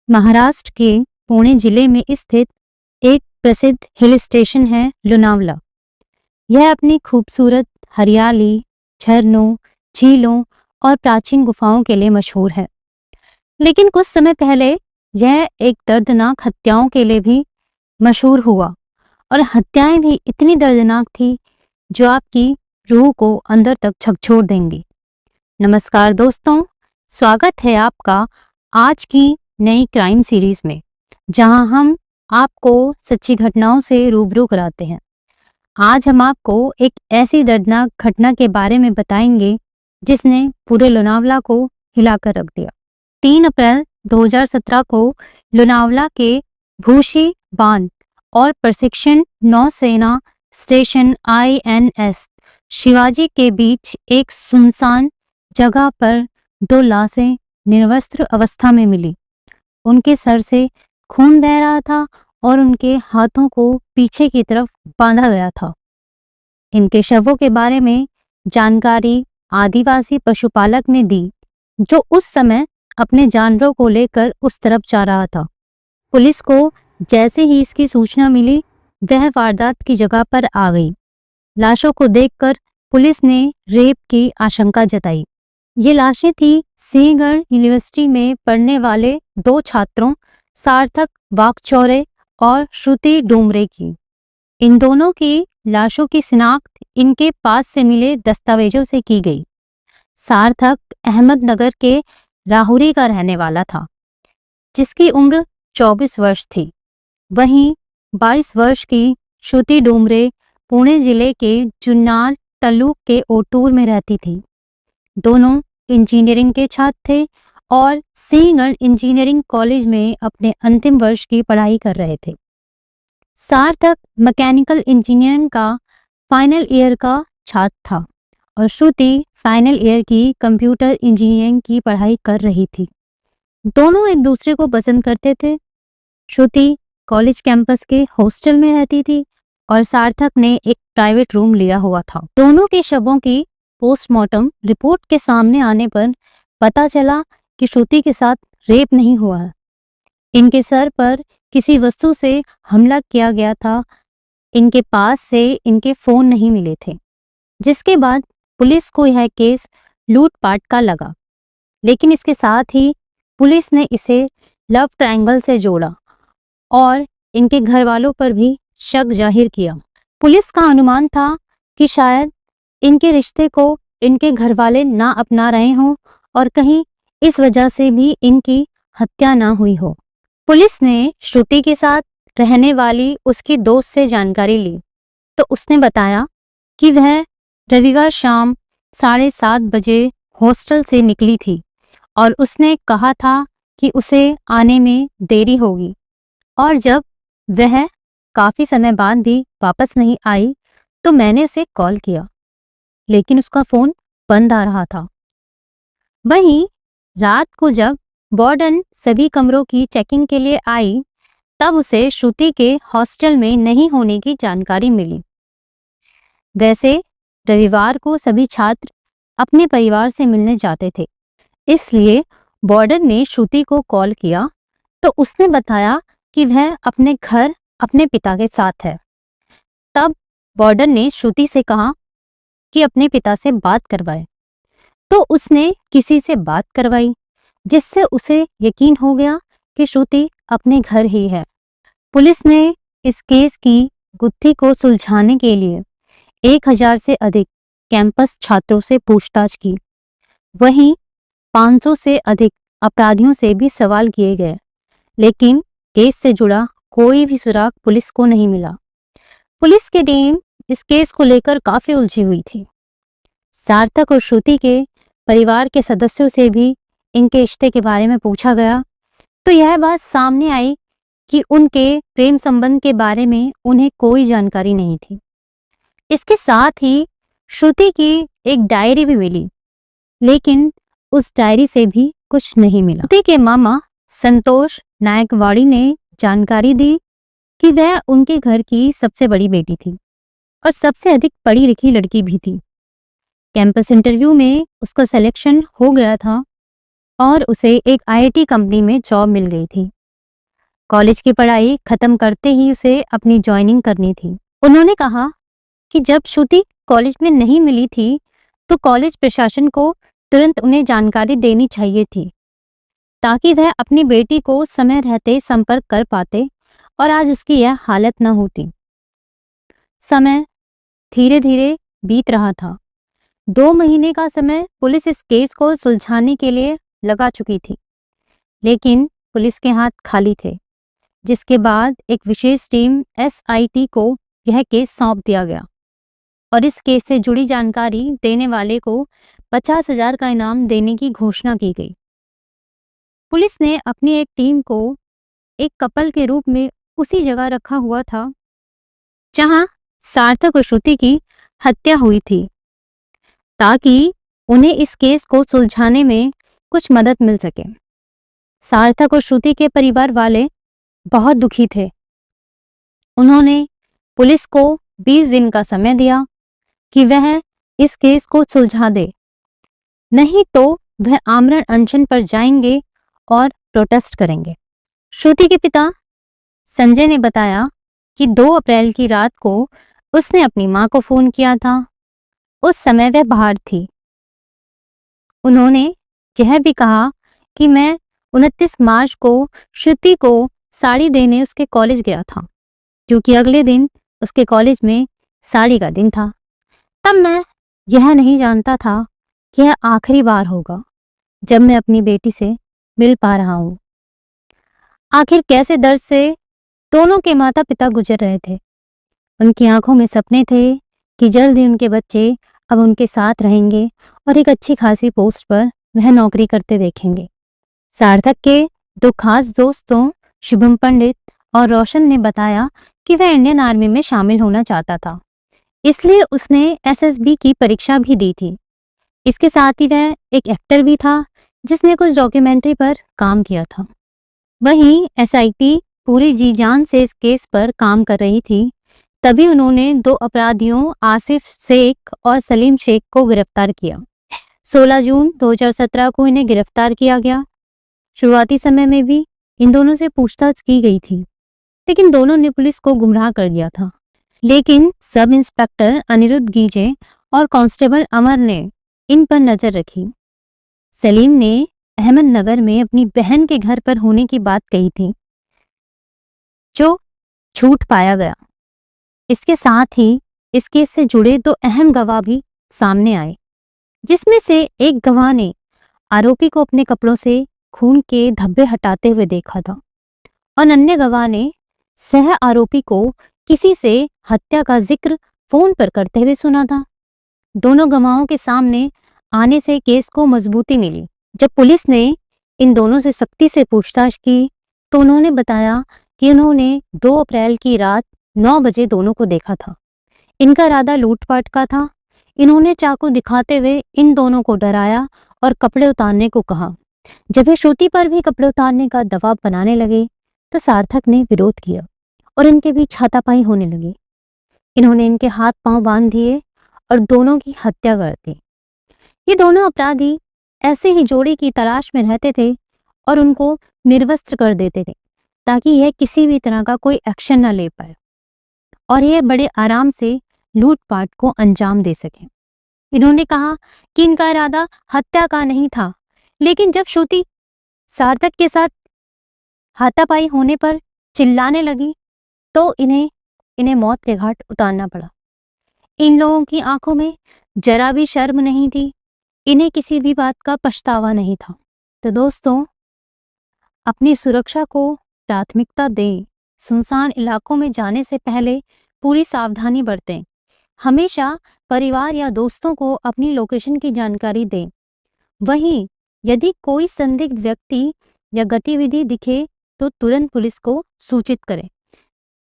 महाराष्ट्र के पुणे जिले में स्थित एक प्रसिद्ध हिल स्टेशन है लोनावला। यह अपनी खूबसूरत हरियाली, झरनों, झीलों और प्राचीन गुफाओं के लिए मशहूर है। लेकिन कुछ समय पहले यह एक दर्दनाक हत्याओं के लिए भी मशहूर हुआ और हत्याएं भी इतनी दर्दनाक थी जो आपकी रूह को अंदर तक झकझोर देंगी। नमस्कार दोस्तों, स्वागत है आपका आज की नई क्राइम सीरीज में, जहां हम आपको सच्ची घटनाओं से रूबरू कराते हैं। आज हम आपको एक ऐसी दर्दनाक घटना के बारे में बताएंगे जिसने पूरे लोनावला को हिलाकर रख दिया। 3 अप्रैल 2017 को लोनावला के भूशी बांध और प्रशिक्षण नौसेना स्टेशन INS शिवाजी के बीच एक सुनसान जगह पर 2 लाशें निर्वस्त्र अवस्था में मिली। उनके सर से खून बह रहा था और उनके हाथों को पीछे की तरफ बांधा गया था। इनके शवों के बारे में जानकारी आदिवासी पशुपालक ने दी, जो उस समय अपने जानवरों को लेकर उस तरफ जा रहा था। पुलिस को जैसे ही इसकी सूचना मिली, वह वारदात की जगह पर आ गई। लाशों को देखकर पुलिस ने रेप की आशंका जताई। ये लाशें थी सिंहगढ़ यूनिवर्सिटी में पढ़ने वाले 2 छात्रों सार्थक वाकचौरे और श्रुति डूमरे की। इन दोनों की लाशों की शिनाख्त इनके पास से मिले दस्तावेजों से की गई। सार्थक अहमदनगर के राहुरी का रहने वाला था, जिसकी उम्र 24 वर्ष थी। वहीं 22 वर्ष की श्रुति डूमरे पुणे जिले के जुन्नर तालुक के ओटूर में रहती थी। दोनों इंजीनियरिंग के छात्र थे और सिंहगढ़ इंजीनियरिंग कॉलेज में अपने अंतिम वर्ष की पढ़ाई कर रहे थे। सार्थक मैकेनिकल इंजीनियरिंग का फाइनल ईयर का छात्र था और श्रुति फाइनल ईयर की कंप्यूटर इंजीनियरिंग की पढ़ाई कर रही थी। दोनों एक दूसरे को पसंद करते थे। श्रुति कॉलेज कैंपस के हॉस्टल में रहती थी और सार्थक ने एक प्राइवेट रूम लिया हुआ था। दोनों के शवों की पोस्टमार्टम रिपोर्ट के सामने आने पर पता चला कि श्रुति के साथ रेप नहीं हुआ है। इनके सर पर किसी वस्तु से हमला किया गया था। इनके पास से इनके फोन नहीं मिले थे, जिसके बाद पुलिस को यह केस लूटपाट का लगा। लेकिन इसके साथ ही पुलिस ने इसे लव ट्रायंगल से जोड़ा और इनके घर वालों पर भी शक जाहिर किया। पुलिस का अनुमान था कि शायद इनके रिश्ते को इनके घर वाले ना अपना रहे हों और कहीं इस वजह से भी इनकी हत्या ना हुई हो। पुलिस ने श्रुति के साथ रहने वाली उसकी दोस्त से जानकारी ली, तो उसने बताया कि वह रविवार शाम 7:30 बजे हॉस्टल से निकली थी और उसने कहा था कि उसे आने में देरी होगी, और जब वह काफी समय बाद भी वापस नहीं आई तो मैंने उसे कॉल किया, लेकिन उसका फोन बंद आ रहा था। वहीं रात को जब वार्डन सभी कमरों की चेकिंग के लिए आई, तब उसे श्रुति के हॉस्टल में नहीं होने की जानकारी मिली। वैसे रविवार को सभी छात्र अपने परिवार से मिलने जाते थे, इसलिए वार्डन ने श्रुति को कॉल किया तो उसने बताया कि वह अपने घर अपने पिता के साथ है। तब वार्डन ने श्रुति से कहा कि अपने पिता से बात करवाए, तो उसने किसी से बात करवाई, जिससे उसे यकीन हो गया कि श्रुति अपने घर ही है। पुलिस ने इस केस की गुत्थी को सुलझाने के लिए 1000 से अधिक कैंपस छात्रों से पूछताछ की। वहीं 500 से अधिक अपराधियों से भी सवाल किए गए, लेकिन केस से जुड़ा कोई भी सुराग पुलिस को नहीं मिला। पुलिस की टीम इस केस को लेकर काफी उलझी हुई थी। सार्थक और श्रुति के परिवार के सदस्यों से भी इनके रिश्ते के बारे में पूछा गया, तो यह बात सामने आई कि उनके प्रेम संबंध के बारे में उन्हें कोई जानकारी नहीं थी। इसके साथ ही श्रुति की एक डायरी भी मिली, लेकिन उस डायरी से भी कुछ नहीं मिला। श्रुति के मामा संतोष नायकवाड़ी ने जानकारी दी कि वह उनके घर की सबसे बड़ी बेटी थी और सबसे अधिक पढ़ी लिखी लड़की भी थी। कैंपस इंटरव्यू में उसका सिलेक्शन हो गया था और उसे एक IIT कंपनी में जॉब मिल गई थी। कॉलेज की पढ़ाई खत्म करते ही उसे अपनी ज्वाइनिंग करनी थी। उन्होंने कहा कि जब श्रुति कॉलेज में नहीं मिली थी तो कॉलेज प्रशासन को तुरंत उन्हें जानकारी देनी चाहिए थी ताकि वह अपनी बेटी को समय रहते संपर्क कर पाते और आज उसकी यह हालत न होती। समय धीरे धीरे बीत रहा था। 2 महीने का समय पुलिस इस केस को सुलझाने के लिए लगा चुकी थी, लेकिन पुलिस के हाथ खाली थे, जिसके बाद एक विशेष टीम SIT को यह केस सौंप दिया गया और इस केस से जुड़ी जानकारी देने वाले को 50,000 का इनाम देने की घोषणा की गई। पुलिस ने अपनी एक टीम को एक कपल के रूप में उसी जगह रखा हुआ था जहां सार्थक और श्रुति की हत्या हुई थी, ताकि उन्हें इस केस को सुलझाने में कुछ मदद मिल सके। सार्थक और श्रुति के परिवार वाले बहुत दुखी थे। उन्होंने पुलिस को 20 दिन का समय दिया कि वह इस केस को सुलझा दे, नहीं तो वह आमरण अनशन पर जाएंगे और प्रोटेस्ट करेंगे। श्रुति के पिता संजय ने बताया कि 2 अप्रैल की रात को उसने अपनी मां को फोन किया था। उस समय वह बाहर थी। उन्होंने यह भी कहा कि मैं 29 मार्च को श्रुति को साड़ी देने उसके कॉलेज गया था, क्योंकि अगले दिन उसके कॉलेज में साड़ी का दिन था। तब मैं यह नहीं जानता था कि यह आखिरी बार होगा जब मैं अपनी बेटी से मिल पा रहा हूं। आखिर कैसे दर्द से दोनों के माता पिता गुजर रहे थे। उनकी आंखों में सपने थे कि जल्द ही उनके बच्चे अब उनके साथ रहेंगे और एक अच्छी खासी पोस्ट पर वह नौकरी करते देखेंगे। सार्थक के 2 खास दोस्तों शुभम पंडित और रोशन ने बताया कि वह इंडियन आर्मी में शामिल होना चाहता था, इसलिए उसने SSB की परीक्षा भी दी थी। इसके साथ ही वह एक एक्टर भी था जिसने कुछ डॉक्यूमेंट्री पर काम किया था। वहीं SIT पूरी जी जान से इस केस पर काम कर रही थी। तभी उन्होंने 2 अपराधियों आसिफ शेख और सलीम शेख को गिरफ्तार किया। 16 जून 2017 को इन्हें गिरफ्तार किया गया। शुरुआती समय में भी इन दोनों से पूछताछ की गई थी, लेकिन दोनों ने पुलिस को गुमराह कर दिया था। लेकिन सब इंस्पेक्टर अनिरुद्ध गीजे और कांस्टेबल अमर ने इन पर नजर रखी। सलीम ने अहमदनगर में अपनी बहन के घर पर होने की बात कही थी, जो झूठ पाया गया। इसके साथ ही इस केस से जुड़े 2 अहम गवाह भी सामने आए, जिसमें से एक गवाह ने आरोपी को अपने कपड़ों से खून के धब्बे हटाते हुए देखा था और अन्य गवाह ने सह आरोपी को किसी से हत्या का जिक्र फोन पर करते हुए सुना था। दोनों गवाहों के सामने आने से केस को मजबूती मिली। जब पुलिस ने इन दोनों से सख्ती से पूछताछ की तो उन्होंने बताया कि उन्होंने 2 अप्रैल की रात 9 बजे दोनों को देखा था। इनका इरादा लूटपाट का था। इन्होंने चाकू दिखाते हुए इन दोनों को डराया और कपड़े उतारने को कहा। जब वे श्रुति पर भी कपड़े उतारने का दबाव बनाने लगे तो सार्थक ने विरोध किया और इनके बीच हाथापाई होने लगी। इन्होंने इनके हाथ पांव बांध दिए और दोनों की हत्या कर दी। ये दोनों अपराधी ऐसे ही जोड़ी की तलाश में रहते थे और उनको निर्वस्त्र कर देते थे ताकि यह किसी भी तरह का कोई एक्शन न ले पाए और यह बड़े आराम से लूटपाट को अंजाम दे सके। इन्होंने कहा कि इनका इरादा हत्या का नहीं था, लेकिन जब श्रुति सार्थक के साथ हाथापाई होने पर चिल्लाने लगी तो इन्हें मौत के घाट उतारना पड़ा। इन लोगों की आंखों में जरा भी शर्म नहीं थी। इन्हें किसी भी बात का पछतावा नहीं था। तो दोस्तों, अपनी सुरक्षा को प्राथमिकता दें। सुनसान इलाकों में जाने से पहले पूरी सावधानी बरतें। हमेशा परिवार या दोस्तों को अपनी लोकेशन की जानकारी दें। वहीं यदि कोई संदिग्ध व्यक्ति या गतिविधि दिखे तो तुरंत पुलिस को सूचित करें।